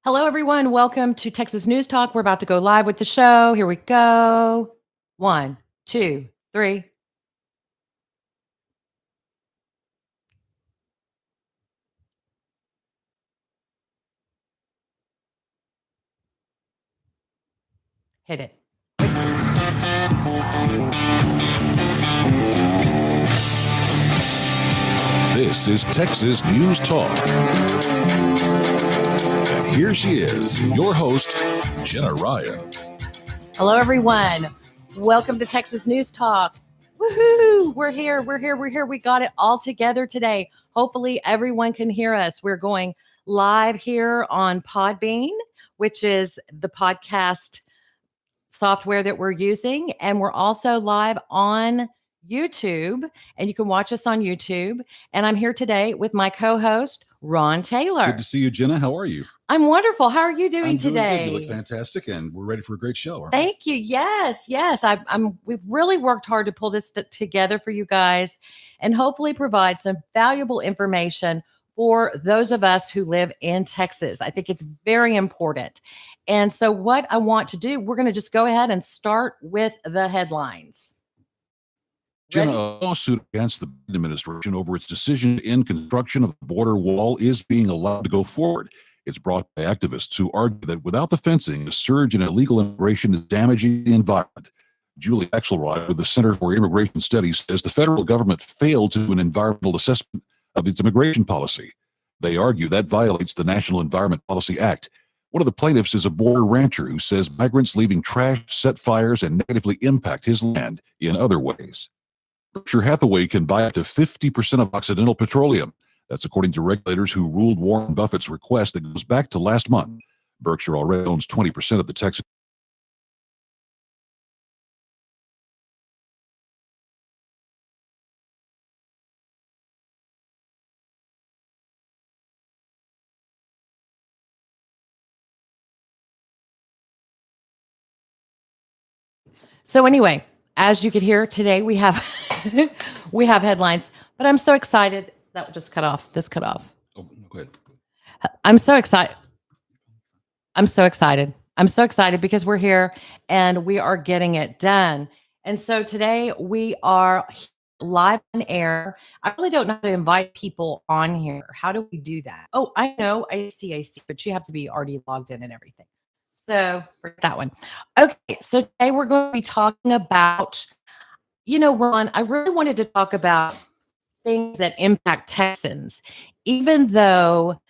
Hello, everyone. Welcome to Texas News Talk. We're about to go live with the show. Here we go. One, two, three. Hit it. This is Texas News Talk. And here she is, your host, Jenna Ryan. Hello, everyone. Welcome to Texas News Talk. Woohoo! We're here. We got it all together today. Hopefully, everyone can hear us. We're going live here on Podbean, which is the podcast software that we're using. And we're also live on YouTube, and you can watch us on YouTube. And I'm here today with my co-host, Ron Taylor. Good to see you, Jenna. How are you? I'm wonderful. How are you doing I'm doing today? good. You look fantastic, and we're ready for a great show. Thank you. Yes. We've really worked hard to pull this together for you guys, and hopefully provide some valuable information for those of us who live in Texas. I think it's very important. And so, what I want to do, we're going to just go ahead and start with the headlines. Jenna, a lawsuit against the Biden administration over its decision to end construction of the border wall is being allowed to go forward. It's brought by activists who argue that without the fencing, a surge in illegal immigration is damaging the environment. Julie Axelrod with the Center for Immigration Studies says the federal government failed to do an environmental assessment of its immigration policy. They argue that violates the National Environment Policy Act. One of the plaintiffs is a border rancher who says migrants leaving trash set fires and negatively impact his land in other ways. Berkshire Hathaway can buy up to 50% of Occidental Petroleum. That's according to regulators who ruled Warren Buffett's request that goes back to last month. Berkshire already owns 20% of the Texas. So anyway, as you could hear today, we have we have headlines, but I'm so excited. That just cut off. This cut off. Oh, go ahead. I'm so excited. I'm so excited. I'm so excited because we're here and we are getting it done. And so today we are live on air. I really don't know how to invite people on here. How do we do that? Oh, I know. I see, but you have to be already logged in and everything. So forget that one. Okay. So today we're going to be talking about, Ron, I really wanted to talk about things that impact Texans, even though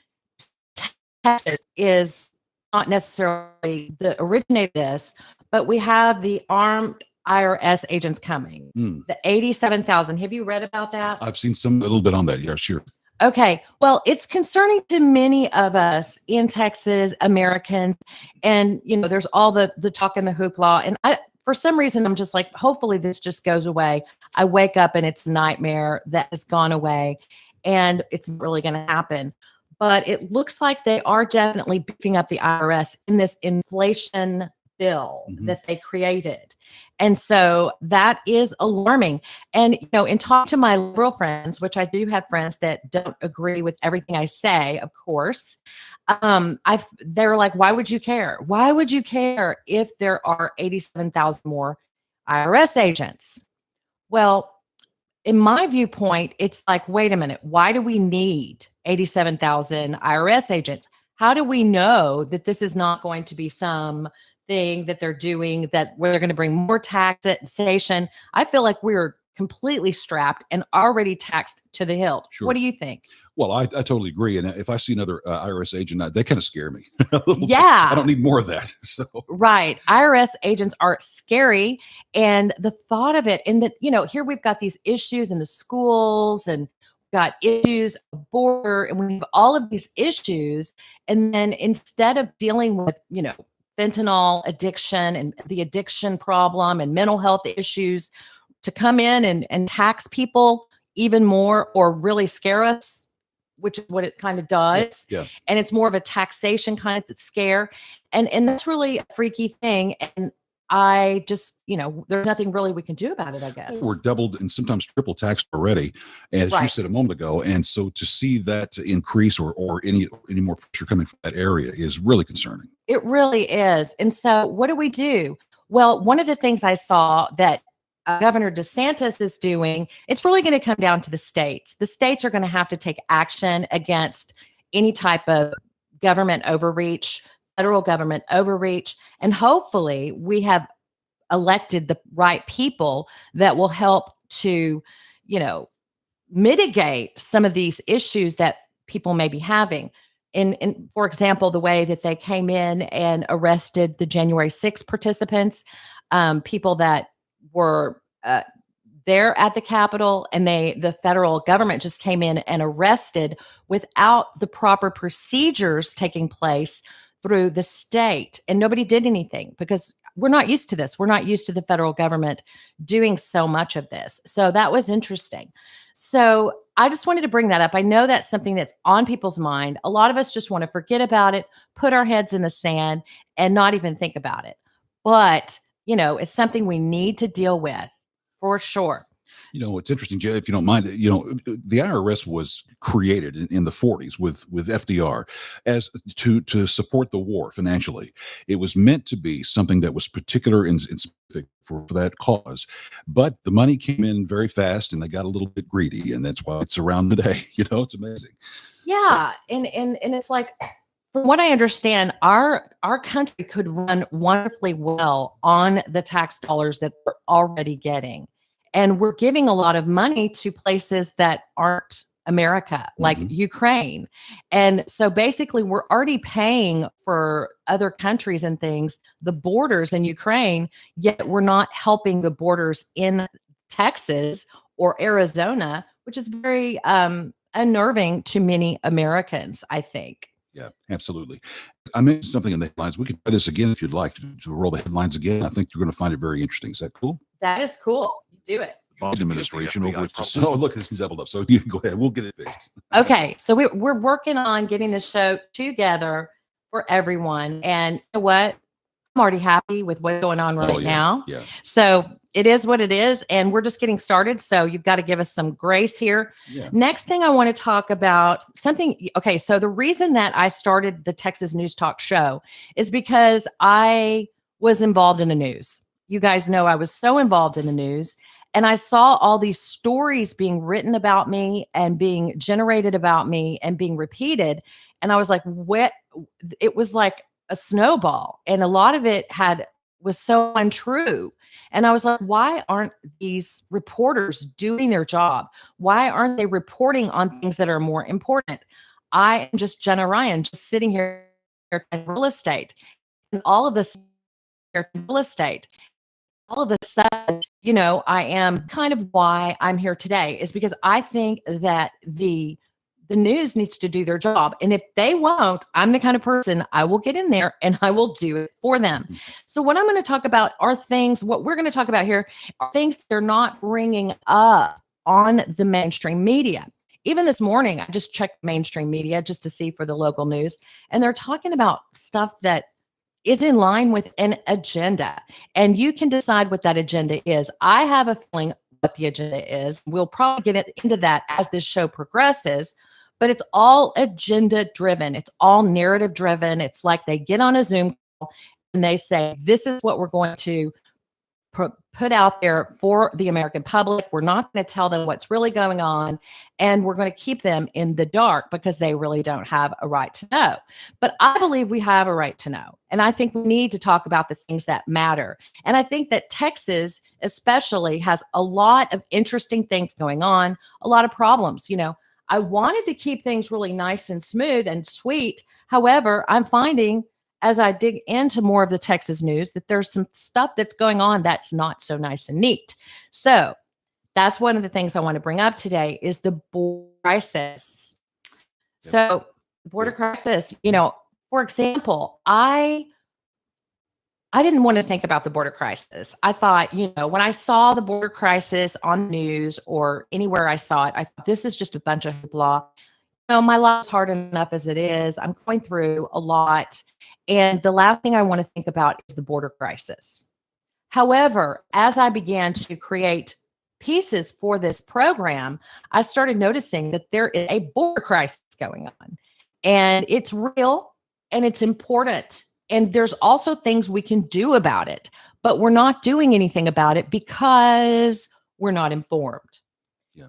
Texas is not necessarily the originator of this, but we have the armed IRS agents coming, the 87,000. Have you read about that? I've seen a little bit on that. Yeah, sure. Okay. Well, it's concerning to many of us in Texas, Americans, and there's all the talk and the hoopla. And for some reason, I'm just like, hopefully this just goes away. I wake up and it's a nightmare that has gone away, and it's really going to happen. But it looks like they are definitely beefing up the IRS in this inflation bill that they created. And so that is alarming. And, in talking to my liberal friends, which I do have friends that don't agree with everything I say, of course, they're like, why would you care? Why would you care if there are 87,000 more IRS agents? Well, in my viewpoint, it's like, wait a minute, why do we need 87,000 IRS agents? How do we know that this is not going to be some thing that they're doing where they're going to bring more taxation? I feel like we're completely strapped and already taxed to the hilt. Sure. What do you think? Well, I totally agree. And if I see another IRS agent, they kind of scare me. Yeah. I don't need more of that. So right. IRS agents are scary. And the thought of it, and that, here we've got these issues in the schools and got issues at the border, and we have all of these issues. And then instead of dealing with, fentanyl addiction and the addiction problem and mental health issues, to come in and tax people even more or really scare us, which is what it kind of does. Yeah. And it's more of a taxation kind of scare. And that's really a freaky thing. And I just, there's nothing really we can do about it, I We're guess. doubled and sometimes triple taxed already, as you Right. said a moment ago. And so to see that increase or any more pressure coming from that area is really concerning. It really is. And so what do we do? Well, one of the things I saw that Governor DeSantis is doing, it's really going to come down to the states. The states are going to have to take action against any type of government overreach, federal government overreach. And hopefully we have elected the right people that will help to, you know, mitigate some of these issues that people may be having. For example, the way that they came in and arrested the January 6th participants, people that were there at the Capitol, and the federal government just came in and arrested without the proper procedures taking place through the state, and nobody did anything because we're not used to this. We're not used to the federal government doing so much of this. So that was interesting. So I just wanted to bring that up. I know that's something that's on people's mind. A lot of us just want to forget about it, put our heads in the sand, and not even think about it. But, it's something we need to deal with for sure. It's interesting, Jay, if you don't mind. The IRS was created in the 40s with FDR as to support the war financially. It was meant to be something that was particular and specific for that cause. But the money came in very fast, and they got a little bit greedy, and that's why it's around today. It's amazing. Yeah, and it's like, from what I understand, our country could run wonderfully well on the tax dollars that we're already getting. And we're giving a lot of money to places that aren't America, like Ukraine. And so basically, we're already paying for other countries and things, the borders in Ukraine, yet we're not helping the borders in Texas or Arizona, which is very unnerving to many Americans, I think. Yeah, absolutely. I mentioned something in the headlines. We could try this again if you'd like to roll the headlines again. I think you're going to find it very interesting. Is that cool? That is cool. Do it. Biden administration over its decision. Oh, look, this is doubled up. So you can go ahead. We'll get it fixed. Okay, so we're working on getting the show together for everyone. And you know what? I'm already happy with what's going on right now. Yeah. So it is what it is, and we're just getting started. So you've got to give us some grace here. Yeah. Next thing I want to talk about something. Okay, so the reason that I started the Texas News Talk show is because I was involved in the news. You guys know I was so involved in the news, and I saw all these stories being written about me and being generated about me and being repeated. And I was like, what? It was like a snowball, and a lot of it was so untrue. And I was like, why aren't these reporters doing their job? Why aren't they reporting on things that are more important? I am just Jenna Ryan, just sitting here in real estate, and all of this real estate. All of a sudden, I am kind of why I'm here today is because I think that the news needs to do their job. And if they won't, I'm the kind of person, I will get in there and I will do it for them. So what I'm going to talk about are things, what we're going to talk about here are things they're not bringing up on the mainstream media. Even this morning, I just checked mainstream media just to see for the local news, and they're talking about stuff that is in line with an agenda. And you can decide what that agenda is. I have a feeling what the agenda is. We'll probably get into that as this show progresses, but it's all agenda driven. It's all narrative driven. It's like they get on a Zoom call and they say, this is what we're going to put out there for the American public. We're not going to tell them what's really going on, and we're going to keep them in the dark because they really don't have a right to know. But I believe we have a right to know, and I think we need to talk about the things that matter. And I think that Texas especially has a lot of interesting things going on, a lot of problems. I wanted to keep things really nice and smooth and sweet. However, I'm finding as I dig into more of the Texas news that there's some stuff that's going on that's not so nice and neat. So that's one of the things I want to bring up today is the border crisis. So border crisis, for example, I didn't want to think about the border crisis. I thought, when I saw the border crisis on the news or anywhere I saw it, I thought this is just a bunch of hoopla. My life's hard enough as it is. I'm going through a lot. And the last thing I want to think about is the border crisis. However, as I began to create pieces for this program, I started noticing that there is a border crisis going on, and it's real and it's important. And there's also things we can do about it, but we're not doing anything about it because we're not informed. Yeah.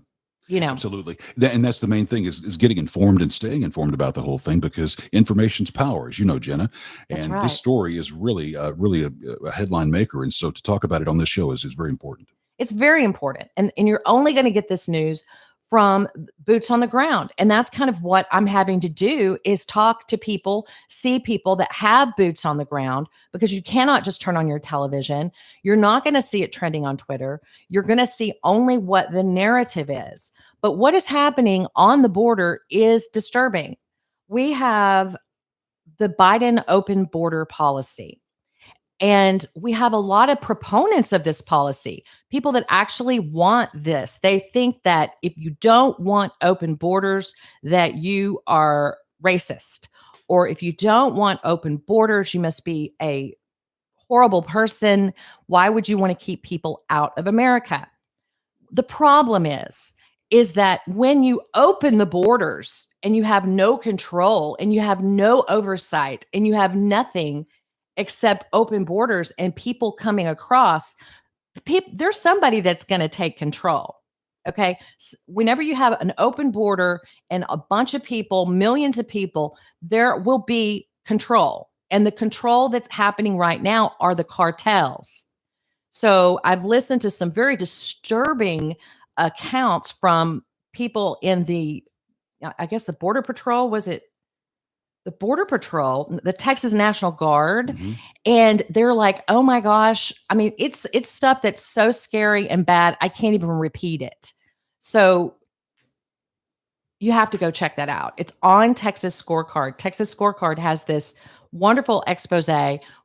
You know, Absolutely. And that's the main thing is getting informed and staying informed about the whole thing, because information's power, as you know, Jenna. that's And this right. story is really, really a headline maker. And so to talk about it on this show is very important. It's very important. And you're only going to get this news from boots on the ground. And that's kind of what I'm having to do is talk to people, see people that have boots on the ground, because you cannot just turn on your television. You're not going to see it trending on Twitter. You're going to see only what the narrative is. But what is happening on the border is disturbing. We have the Biden open border policy. And we have a lot of proponents of this policy, people that actually want this. They think that if you don't want open borders, that you are racist. Or if you don't want open borders, you must be a horrible person. Why would you want to keep people out of America? The problem is that when you open the borders and you have no control and you have no oversight and you have nothing except open borders and people coming across, there's somebody that's going to take control. Okay. Whenever you have an open border and a bunch of people, millions of people, there will be control. And the control that's happening right now are the cartels. So I've listened to some very disturbing accounts from people in the, I guess the Border Patrol, was it the Border Patrol, the Texas National Guard, Hmm. and they're like, "Oh my gosh." I mean, it's stuff that's so scary and bad, I can't even repeat it. So you have to go check that out. It's on Texas Scorecard. Texas Scorecard has this wonderful expose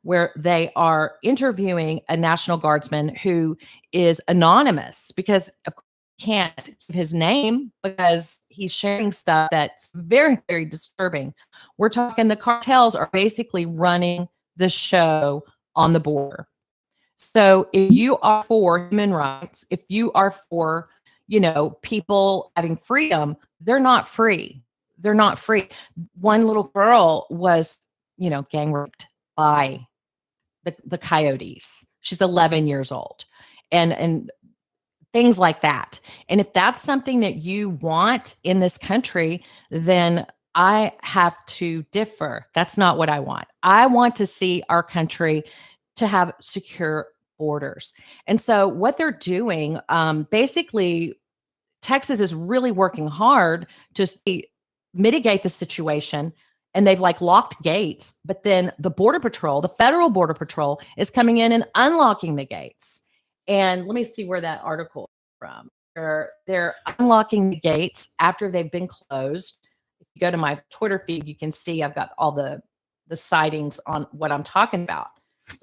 where they are interviewing a National Guardsman who is anonymous because of course he can't give his name because he's sharing stuff that's very, very disturbing. We're talking the cartels are basically running the show on the border. So if you are for human rights, if you are for, people having freedom, they're not free. They're not free. One little girl was, gang raped by the coyotes. She's 11 years old. And things like that. And if that's something that you want in this country, then I have to differ. That's not what I want. I want to see our country to have secure borders. And so what they're doing, basically, Texas is really working hard to mitigate the situation. And they've like locked gates, but then the Border Patrol, the federal Border Patrol, is coming in and unlocking the gates. And let me see where that article is from. They're unlocking the gates after they've been closed. If you go to my Twitter feed, you can see I've got all the sightings on what I'm talking about.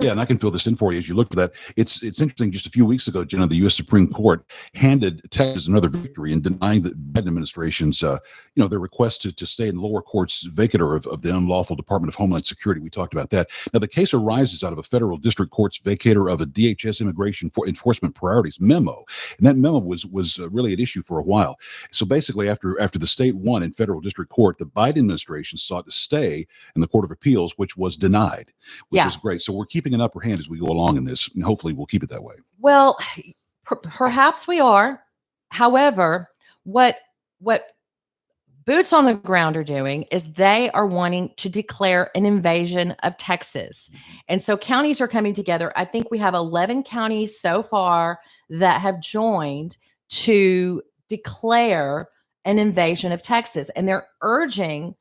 Yeah, and I can fill this in for you as you look for that. It's interesting. Just a few weeks ago, Jenna, the U.S. Supreme Court handed Texas another victory in denying the Biden administration's, their request to stay in lower court's vacatur of the unlawful Department of Homeland Security. We talked about that. Now, the case arises out of a federal district court's vacatur of a DHS immigration enforcement priorities memo, and that memo was really at issue for a while. So basically, after the state won in federal district court, the Biden administration sought to stay in the Court of Appeals, which was denied, which is great. So we're keeping an upper hand as we go along in this, and hopefully we'll keep it that way. Well, perhaps we are. However, what boots on the ground are doing is they are wanting to declare an invasion of Texas. And so counties are coming together. I think we have 11 counties so far that have joined to declare an invasion of Texas. And they're urging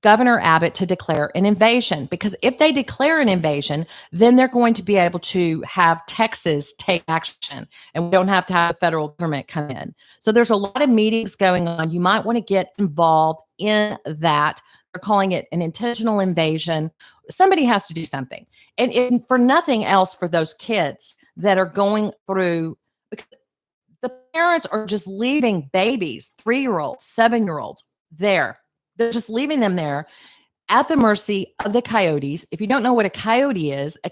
Governor Abbott to declare an invasion, because if they declare an invasion, then they're going to be able to have Texas take action, and we don't have to have the federal government come in. So there's a lot of meetings going on. You might want to get involved in that. They're calling it an intentional invasion. Somebody has to do something. And for nothing else, for those kids that are going through, because the parents are just leaving babies, 3-year-olds, 7-year-olds there. They're just leaving them there. at the mercy of the coyotes. If you don't know what a coyote is a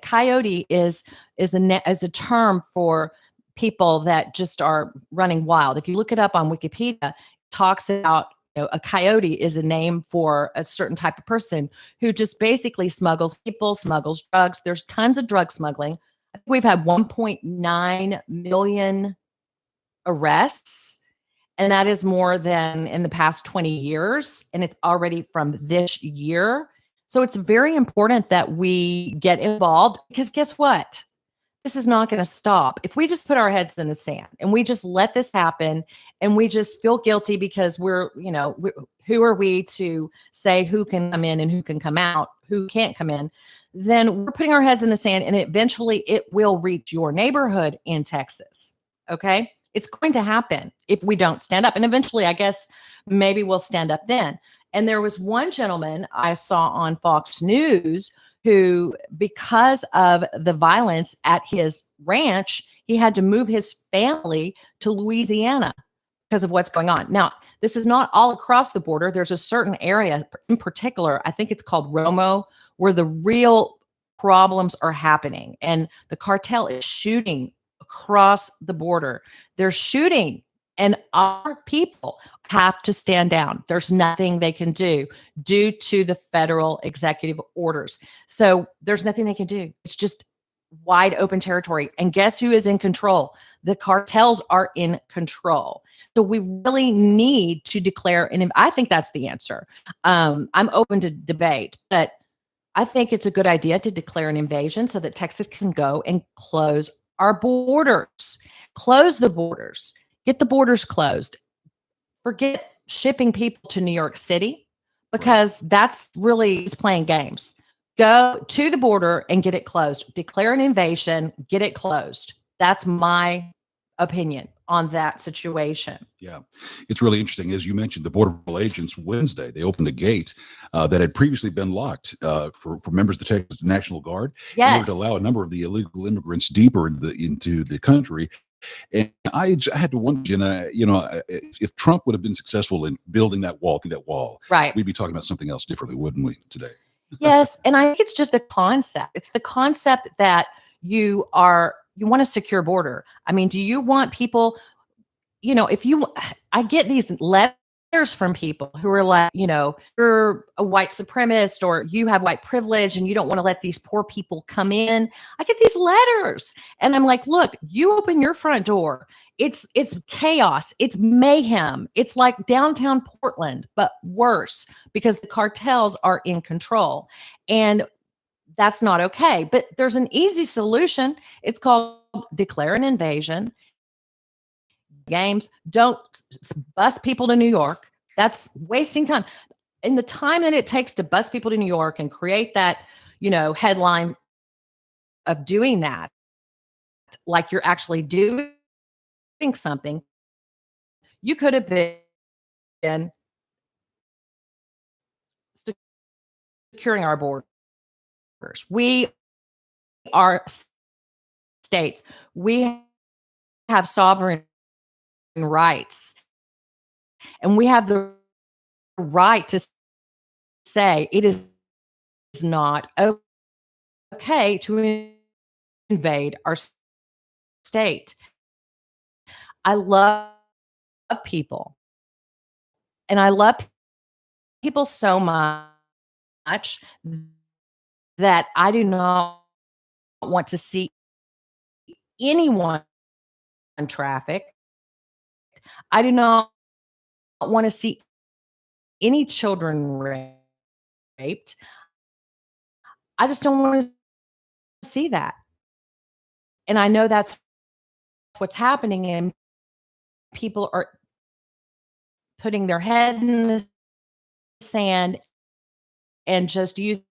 term for people that just are running wild. If you look it up on Wikipedia, it talks about, a coyote is a name for a certain type of person who just basically smuggles people, smuggles drugs. There's tons of drug smuggling. I think we've had 1.9 million arrests, and that is more than in the past 20 years. And it's already from this year. So it's very important that we get involved, because guess what? This is not going to stop. If we just put our heads in the sand and we just let this happen and we just feel guilty because who are we to say who can come in and who can come out, who can't come in, then we're putting our heads in the sand, and eventually it will reach your neighborhood in Texas. Okay. It's going to happen if we don't stand up. And eventually, I guess maybe we'll stand up then. And there was one gentleman I saw on Fox News who, because of the violence at his ranch, he had to move his family to Louisiana because of what's going on. Now, this is not all across the border. There's a certain area in particular, I think it's called Romo, where the real problems are happening. And the cartel is shooting across the border. They're shooting, and our people have to stand down. There's nothing they can do due to the federal executive orders. So there's nothing they can do. It's just wide open territory. And guess who is in control? The cartels are in control. So we really need to declare, and I think that's the answer. I'm open to debate, but I think it's a good idea to declare an invasion so that Texas can go and close our borders, close the borders, get the borders closed. Forget shipping people to New York City, because that's really just playing games. Go to the border and get it closed. Declare an invasion, get it closed. That's my opinion on that situation. Yeah, it's really interesting. As you mentioned, the Border Patrol agents Wednesday, they opened a gate that had previously been locked for members of the Texas National Guard in order Yes. to allow a number of the illegal immigrants deeper into the country. And I had to wonder, Jenna, if Trump would have been successful in building that wall, Right. we'd be talking about something else differently, wouldn't we, today? Yes. And I think it's just the concept. It's the concept that you want a secure border. I mean, do you want people, I get these letters from people who are like, you're a white supremacist, or you have white privilege and you don't want to let these poor people come in. I get these letters and I'm like, look, you open your front door. It's chaos. It's mayhem. It's like downtown Portland, but worse, because the cartels are in control. And that's not okay. But there's an easy solution. It's called declare an invasion. Games. Don't bus people to New York. That's wasting time. In the time that it takes to bus people to New York and create that, headline of doing that, like you're actually doing something, you could have been securing our borders. We are states. We have sovereign rights, and we have the right to say it is not okay to invade our state. I love people, and I love people so much that I do not want to see anyone trafficked. I do not want to see any children raped. I just don't want to see that. And I know that's what's happening, and people are putting their head in the sand and just using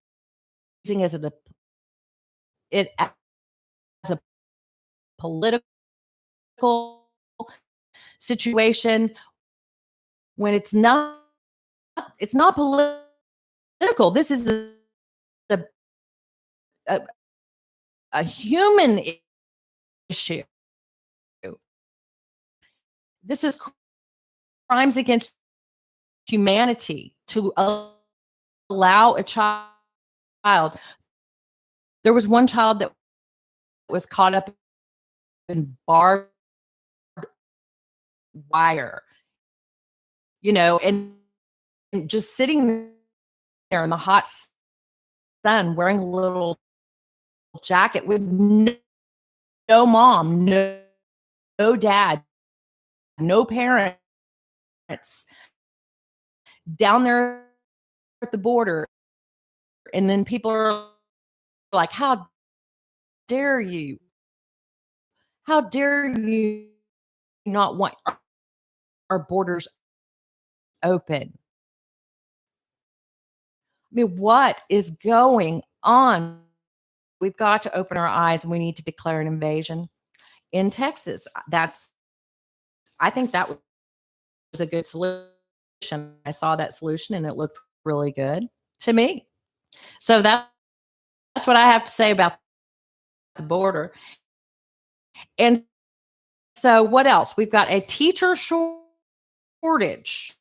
it as a political situation, when it's not political. This is a, a, a human issue. This is crimes against humanity to allow a child. There was one child that was caught up in barbed wire, and just sitting there in the hot sun wearing a little jacket with no mom, no dad, no parents down there at the border. And then people are like, how dare you? How dare you not want our borders open? I mean, what is going on? We've got to open our eyes and we need to declare an invasion in Texas. I think that was a good solution. I saw that solution and it looked really good to me. So that's what I have to say about the border. And so what else? We've got a teacher shortage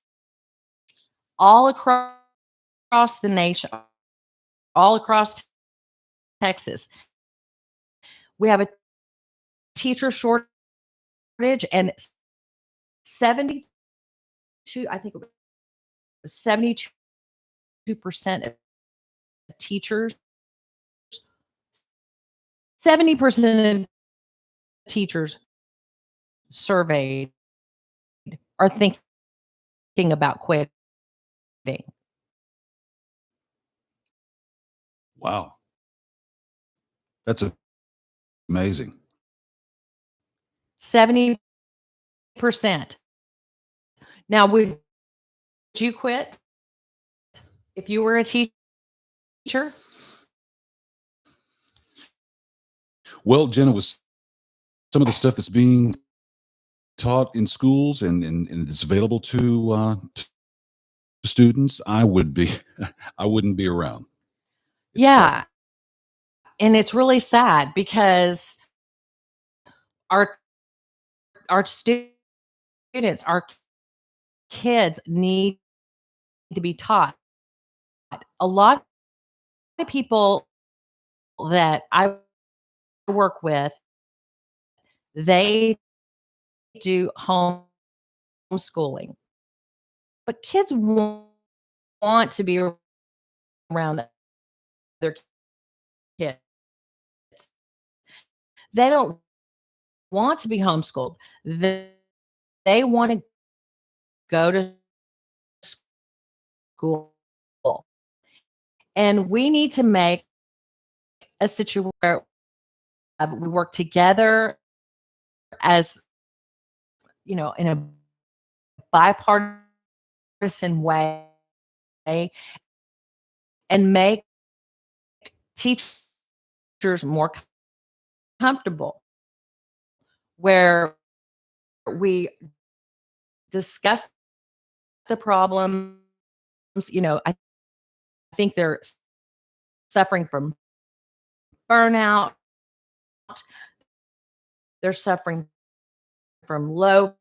all across the nation, all across Texas. We have a teacher shortage and 72, I think it was 72% of teachers, 70% of teachers surveyed are thinking about quitting. Wow. That's amazing. 70%. Now, would you quit if you were a teacher? Well, Jenna, was some of the stuff that's being taught in schools and it's available to students, I would be, I wouldn't be around. It's Yeah. tough. And it's really sad because our students, our kids need to be taught. A lot of people that I work with, they do homeschooling, but kids want to be around their kids. They don't want to be homeschooled. They want to go to school. And we need to make a situation where we work together as, in a bipartisan way and make teachers more comfortable, where we discuss the problems. I think they're suffering from burnout. They're suffering from low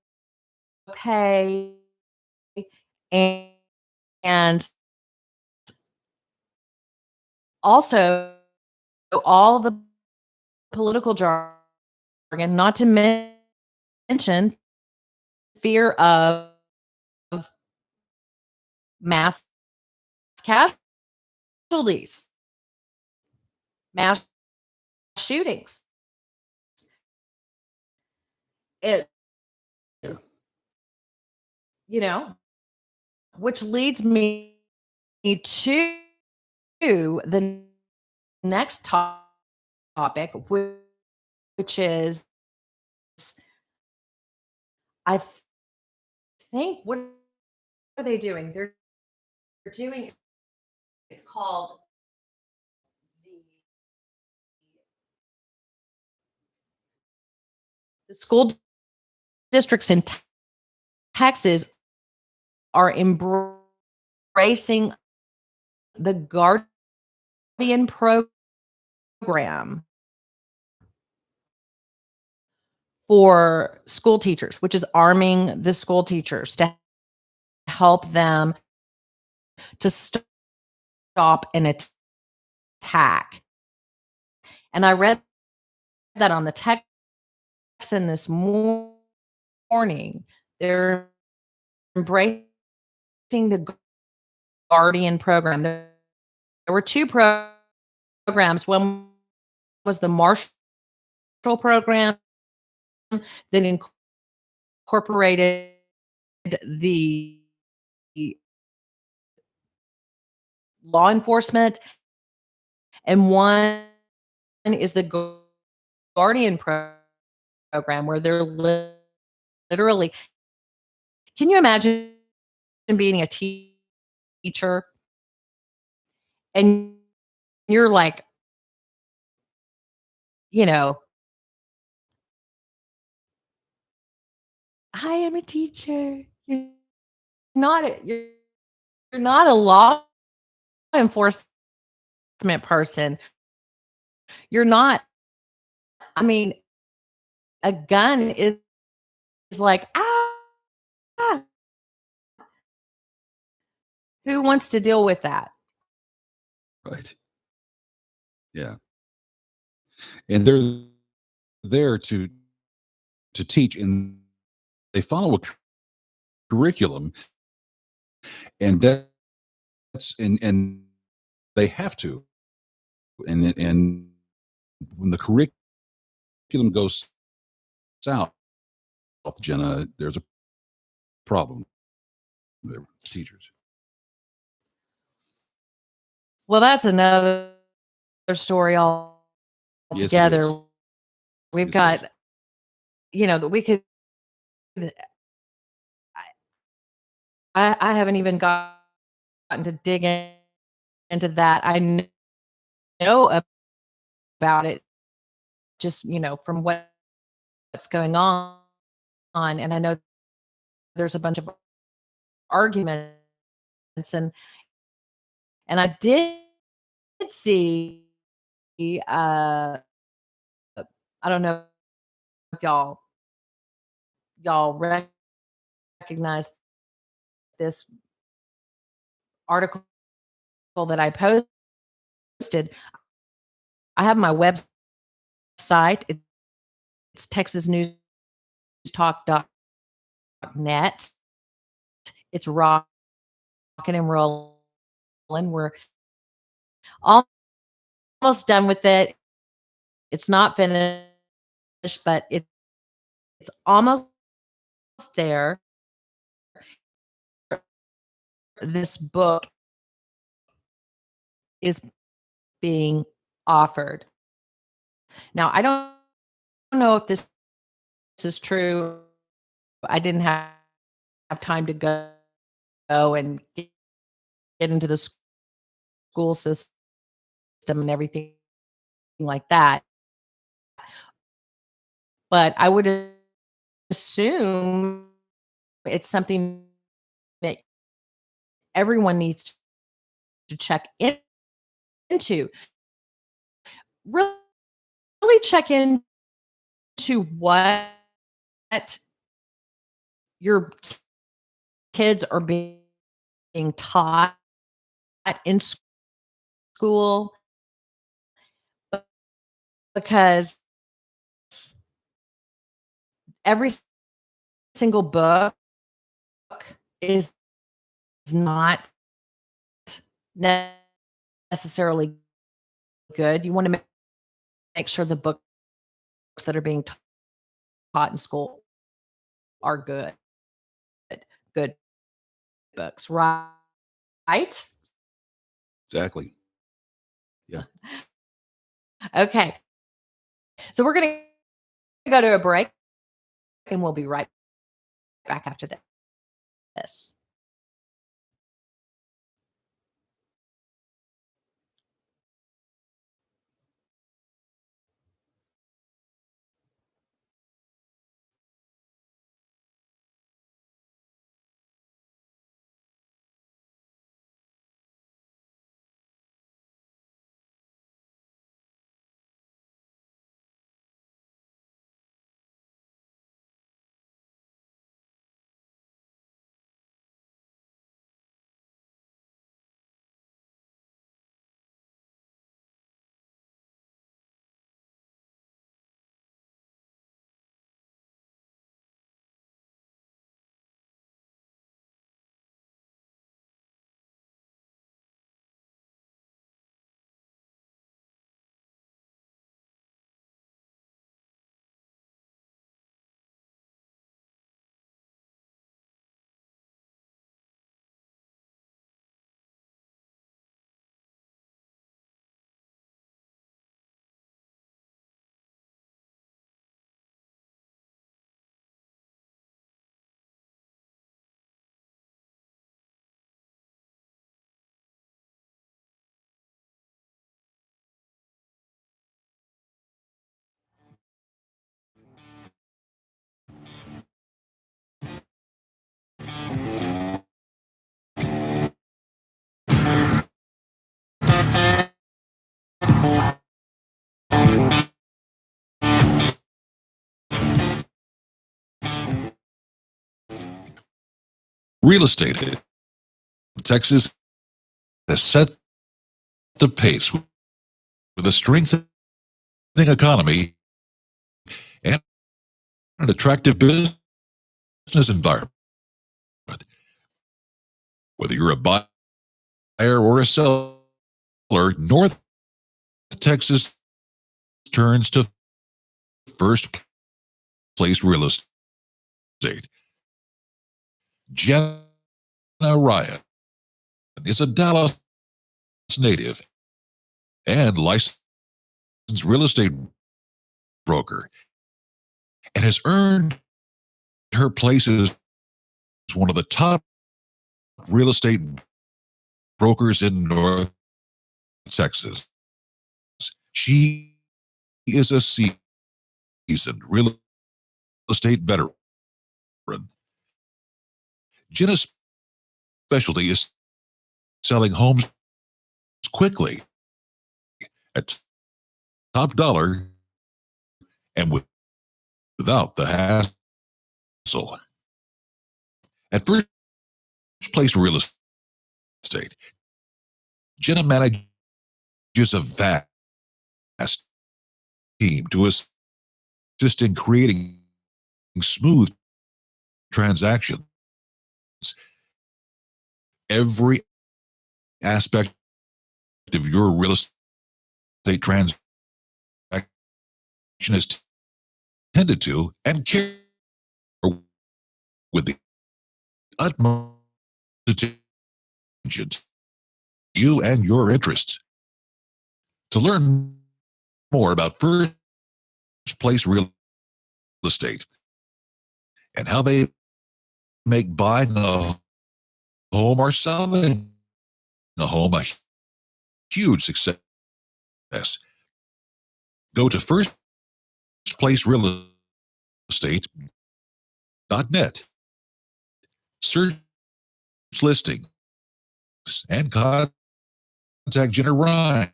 pay and, and also all the political jargon, not to mention fear of mass casualties, mass shootings. It, Yeah. which leads me to the next topic, which is, I think, what are they doing? They're doing, it's called the school districts in Texas are embracing the Guardian program for school teachers, which is arming the school teachers to help them to start stop an attack. And I read that on the Texan this morning. They're embracing the Guardian program. There were two programs. One was the Marshall program that incorporated the law enforcement, and one is the Guardian program where they're literally. Can you imagine being a teacher and you're like, you know, I am a teacher. You're not a law enforcement person. You're not. I mean, a gun is like, ah, who wants to deal with that? Right. Yeah. And they're there to teach, and they follow a curriculum, and that's and they have to. And when the curriculum goes south, Jenna, there's a problem there with the teachers. Well, that's another story Yes, it altogether. is. We've Yes, it is. got, that we could. I haven't even gotten to dig into that. Know about it just, from what's going and I know there's a bunch of arguments, and I did see, uh, I don't know if y'all recognize this article that I posted. I have my website. It's TexasNewsTalk.net. It's rocking and rolling. We're almost done with it. It's not finished, but it's almost there. This book is being offered. Now, I don't know if this is true. I didn't have time to go and get into the school system and everything like that. But I would assume it's something that everyone needs to check into. Really check into what your kids are being taught in school, because every single book is not necessarily good. You want to make sure the books that are being taught in school are good books, right? Exactly. Yeah. Okay. So we're going to go to a break, and we'll be right back after this. Real estate in Texas has set the pace with a strengthening economy and an attractive business environment. Whether you're a buyer or a seller, North Texas turns to first place real estate. Jenna Ryan is a Dallas native and licensed real estate broker and has earned her place as one of the top real estate brokers in North Texas. She is a seasoned real estate veteran. Jenna's specialty is selling homes quickly at top dollar and without the hassle. At First Place Real Estate, Jenna manages a vast team to assist in creating smooth transactions. Every aspect of your real estate transaction is tended to and care with the utmost attention to you and your interests. To learn more about First Place Real Estate and how they make buying a home or selling a home a huge success, go to firstplacerealestate.net. Search listings and contact Jenna Ryan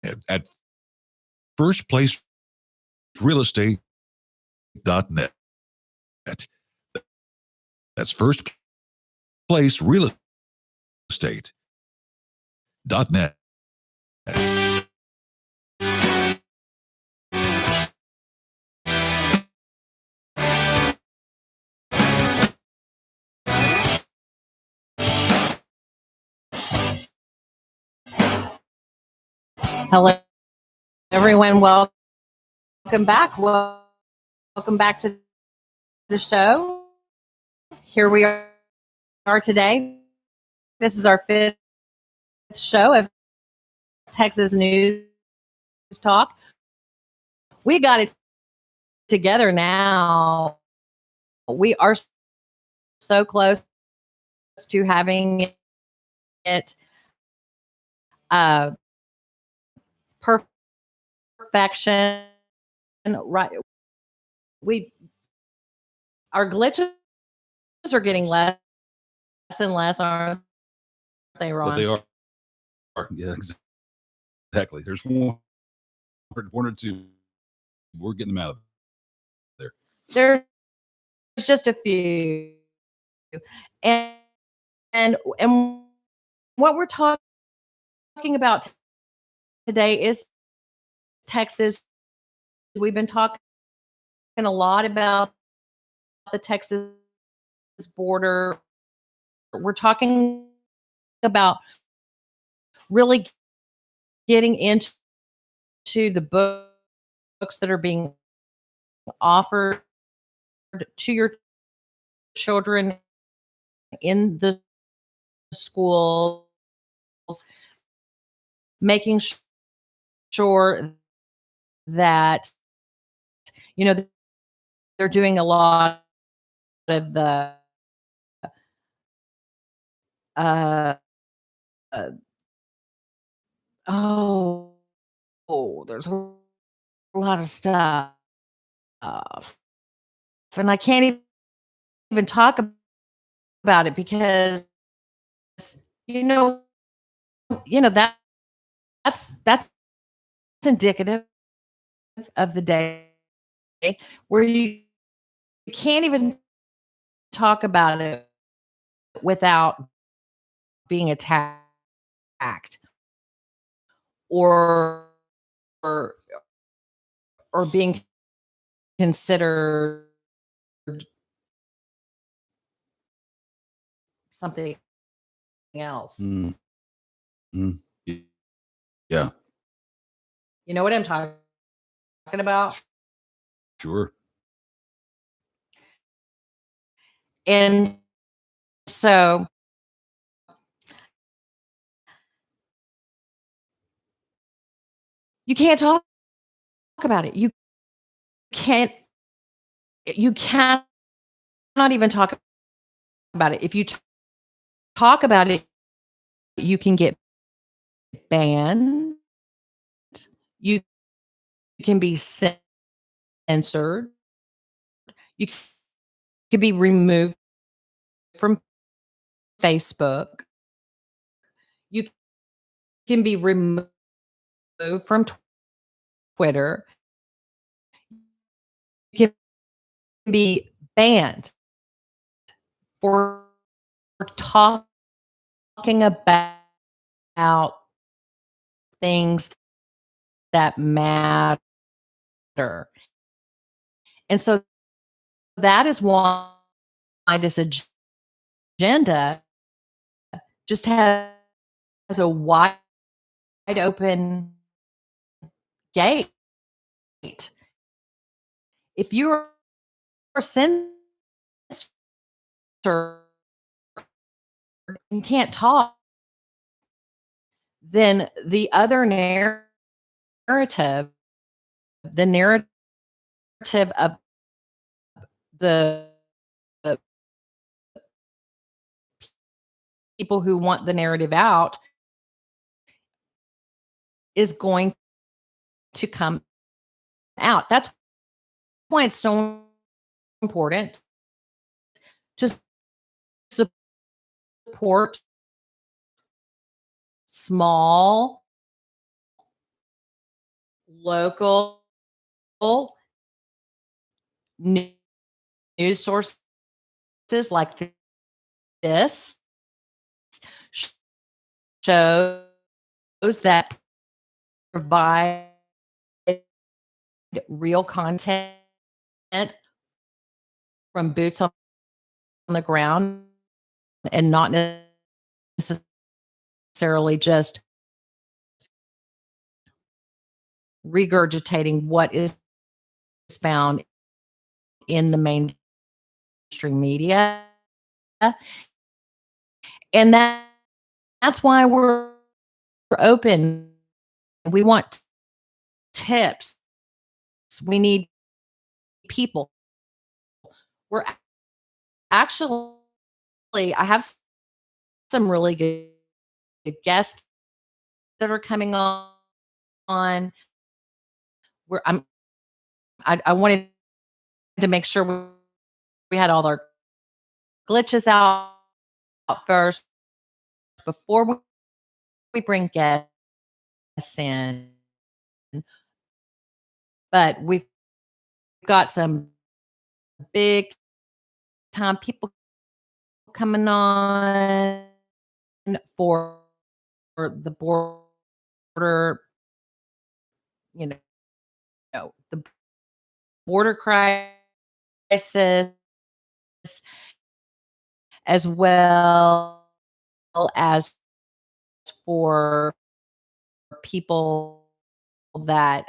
at firstplacerealestate.net. That's firstplacerealestate.net. Hello, everyone. Welcome back. Welcome back to the show. Here we are today. This is our fifth show of Texas News Talk. We got it together now. We are so close to having it perfection. Right. Our glitches are getting less and less, aren't they, Ron? But they are. Yeah, exactly. There's one or two. We're getting them out of there. There's just a few. And what we're talking about today is Texas. We've been talking a lot about the Texas border. We're talking about really getting into the books that are being offered to your children in the schools, making sure that, you know, they're doing a lot of the there's a lot of stuff, and I can't even talk about it because you know that's indicative of the day where you can't even talk about it without being attacked or or or being considered something else. Mm, mm, y- yeah, You know what I'm talking about? sure. And so you can't talk about it. Can't you cannot even talk about it. If you talk about it, you can get banned. You can be censored. You can be removed from Facebook. You can be removed from Twitter. You can be banned for talking about things that matter. And so that is why this agenda just has a wide open gate. If you're censored and can't talk, then the other narrative, the narrative of the the people who want the narrative out is going to come out. That's why it's so important to support small, local news sources like this shows that provide real content from boots on the ground and not necessarily just regurgitating what is found in the mainstream media. And that's why we're open. We want tips. We need people. We're actually, I have some really good guests that are coming on. Where I wanted to make sure we had all our glitches out first before we bring guests in. But we've got some big time people coming on for the border, you the border crisis, as well as for people that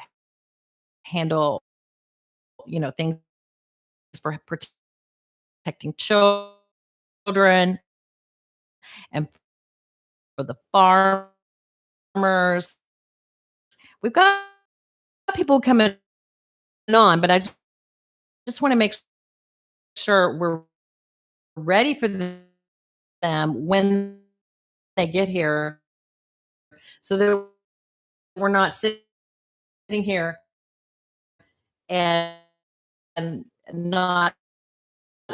handle, things for protecting children and for the farmers. We've got people coming on, but I just want to make sure we're ready for them when they get here so that we're not sitting here and, and not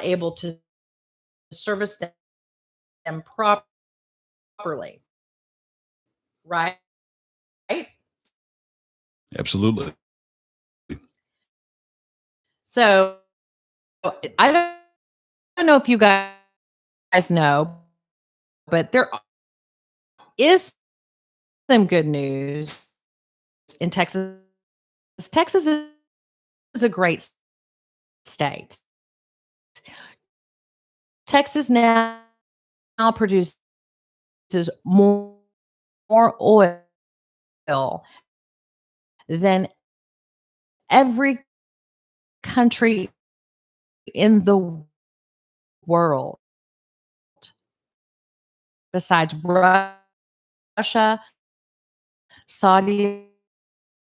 able to service them properly. Right? Absolutely. So I don't know if you guys know, but there is some good news in Texas. Texas is a great state. Texas now produces more oil than every country in the world besides Russia, Saudi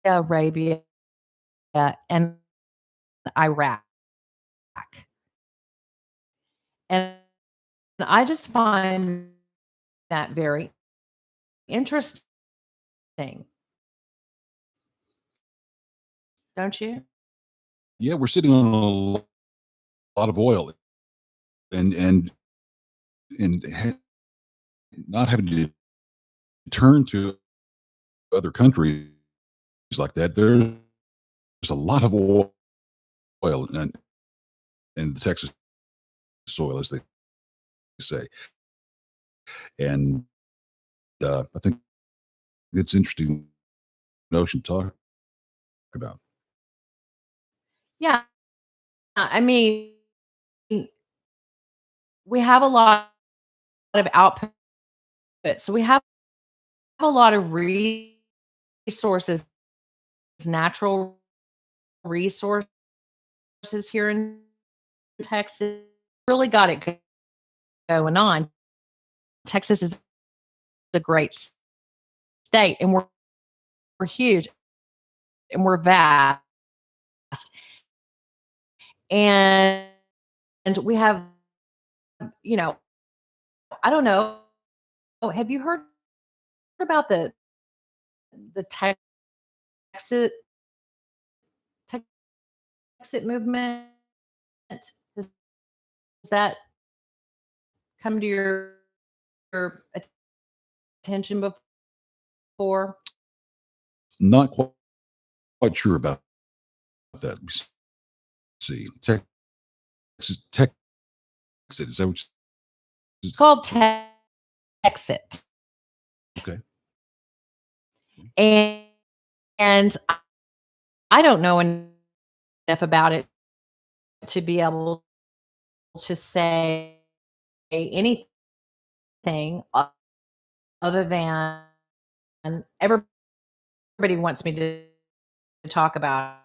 Arabia, and Iraq. And I just find that very interesting, don't you? Yeah, we're sitting on lot of oil and and ha- not having to turn to other countries like that. There's a lot of oil in the Texas soil, as they say, and I think it's interesting notion to talk about. Yeah. I mean, we have a lot of output. So we have a lot of resources, natural resources here in Texas. Really got it going on. Texas is a great state, and we're huge and we're vast. And we have, you know, I don't know. Have you heard about the Texas Texas movement? Has that come to your attention before? Not quite sure about that. See, Texas, is that what It's called Texit. okay? And and I don't know enough about it to be able to say anything other than everybody wants me to talk about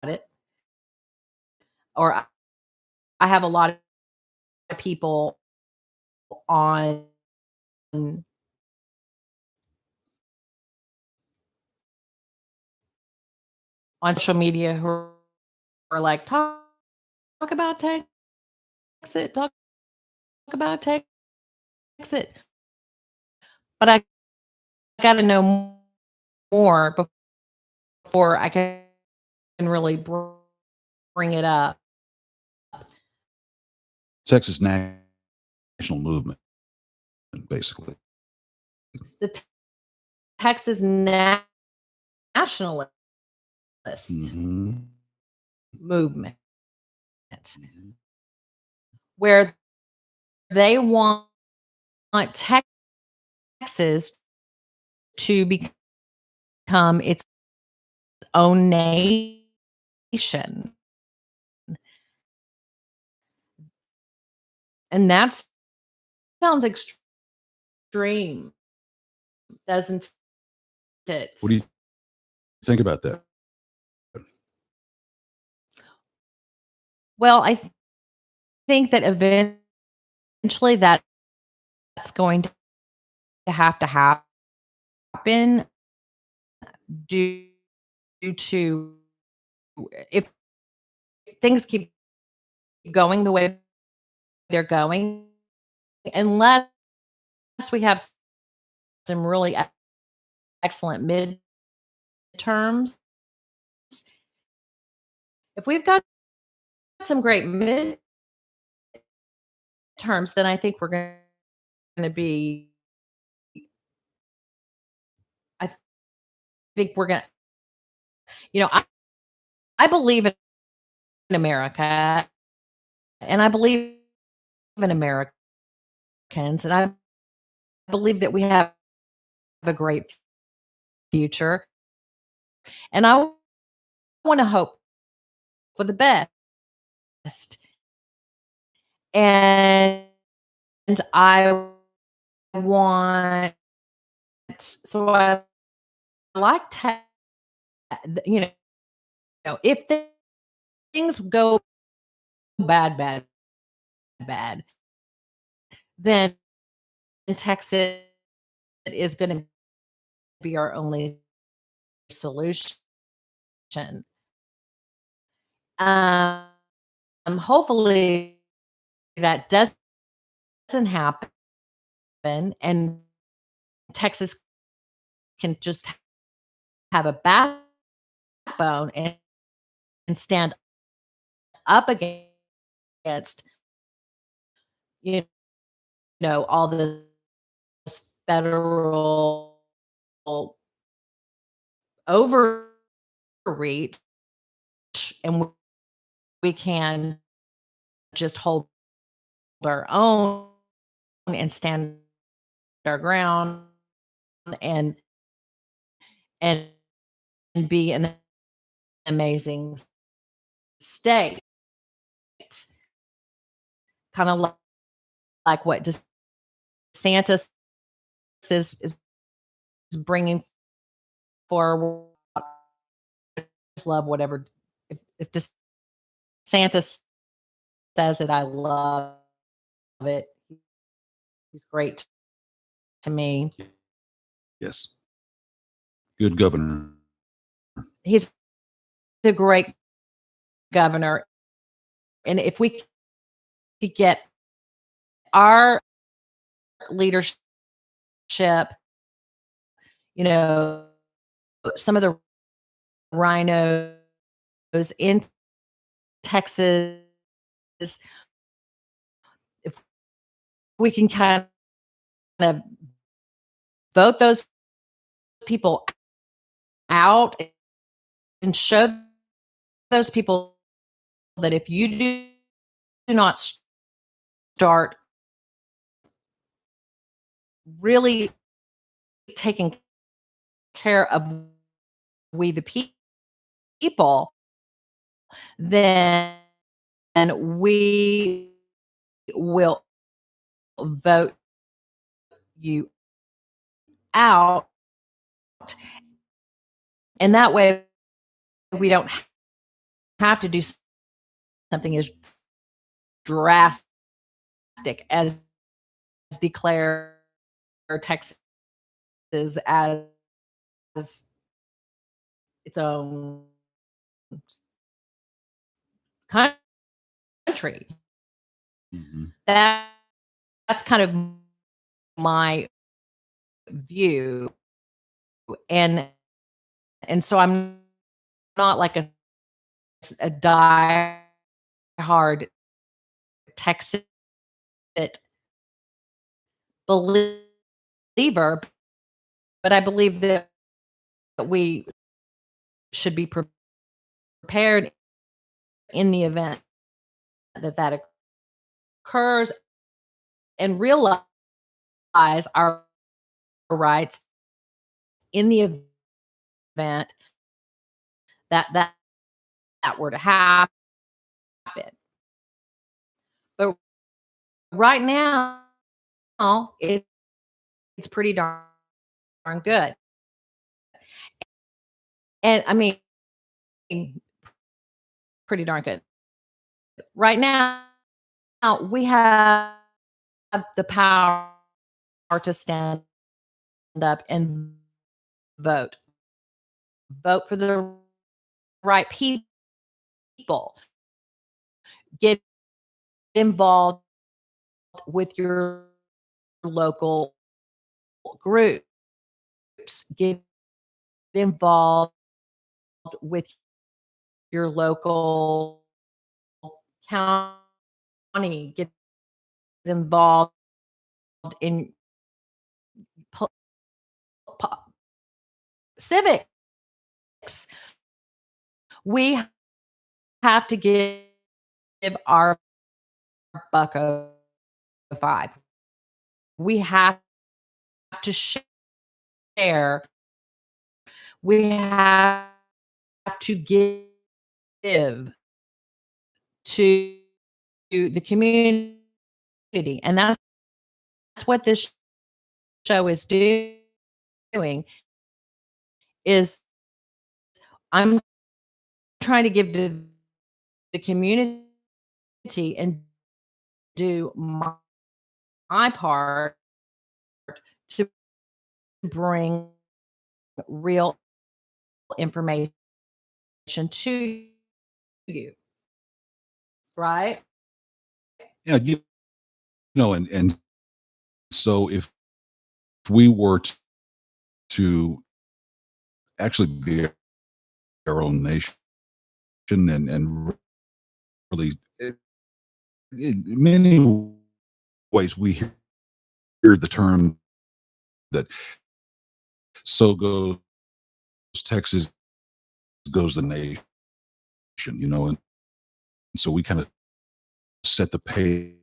it, or I have a lot of people on social media who are like, talk about Texit, talk about Texit. But I got to know more before I can really bring it up. Texas national movement, basically. It's the Texas nationalist Mm-hmm. movement, Mm-hmm. where they want Texas to become its own nation. And that sounds extreme, doesn't it? What do you think about that? Well, I think that eventually that's going to happen due to, if things keep going the way they're going, unless we have some really excellent midterms. If we've got some great midterms, then I think we're going to be, I think we're going to, I believe in America, and I believe in Americans, and I believe that we have a great future, and I wanna hope for the best, and I want so I like to, you if things go bad, bad, then Texas is gonna be our only solution. Um, hopefully that doesn't happen and Texas can just have a backbone and stand up against, you all this federal overreach, and we can just hold our own and stand our ground and and be an amazing state, kind of like what DeSantis is bringing forward. I just love whatever if DeSantis says it, I love it. He's great to me. Yes. Good governor. He's a great governor, and if we could get our leadership, you know, some of the rhinos in Texas, if we can kind of vote those people out and show those people that if you do not start really taking care of we the people, then we will vote you out, and that way we don't have to do something as drastic as declare Texas as its own country. Mhm. That's kind of my view, and so I'm not like a die-hard Texas believer, but I believe that we should be prepared in the event that occurs and realize our rights in the event that that were to happen. But right now, it's pretty darn good. And I mean, pretty darn good. Right now, we have the power to stand up and vote. Vote for the right people. Get involved with your local groups. Get involved with your local county. Get involved in po- po- civics. We have to give our buck a 5. We have to share. We have to give to the community, and that's what this show is doing, is I'm trying to give to the community and do my part to bring real information to you, right? Yeah, and so if we were to actually be our own nation and really, in many ways, we hear the term that so goes Texas, goes the nation, and so we kind of set the pace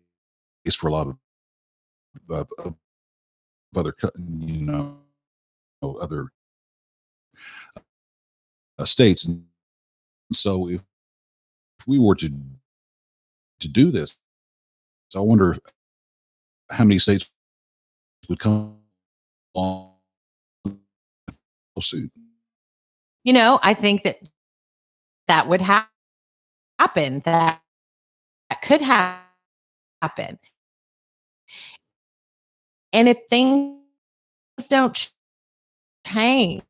for a lot of other, other states. And so if we were to do this, I wonder how many states would come on suit. I think that would happen. That could happen. And if things don't change,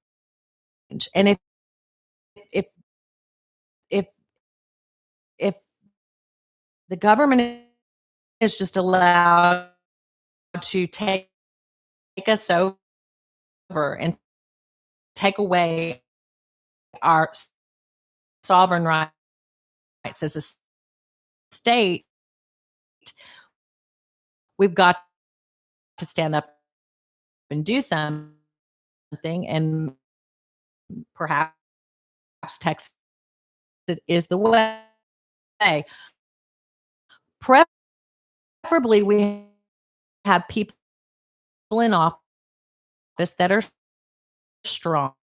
and if if if the government is just allowed to take us over and take away our sovereign rights as a state, we've got to stand up and do something, and perhaps Texas is the way. Preferably, we have people in office that are strong,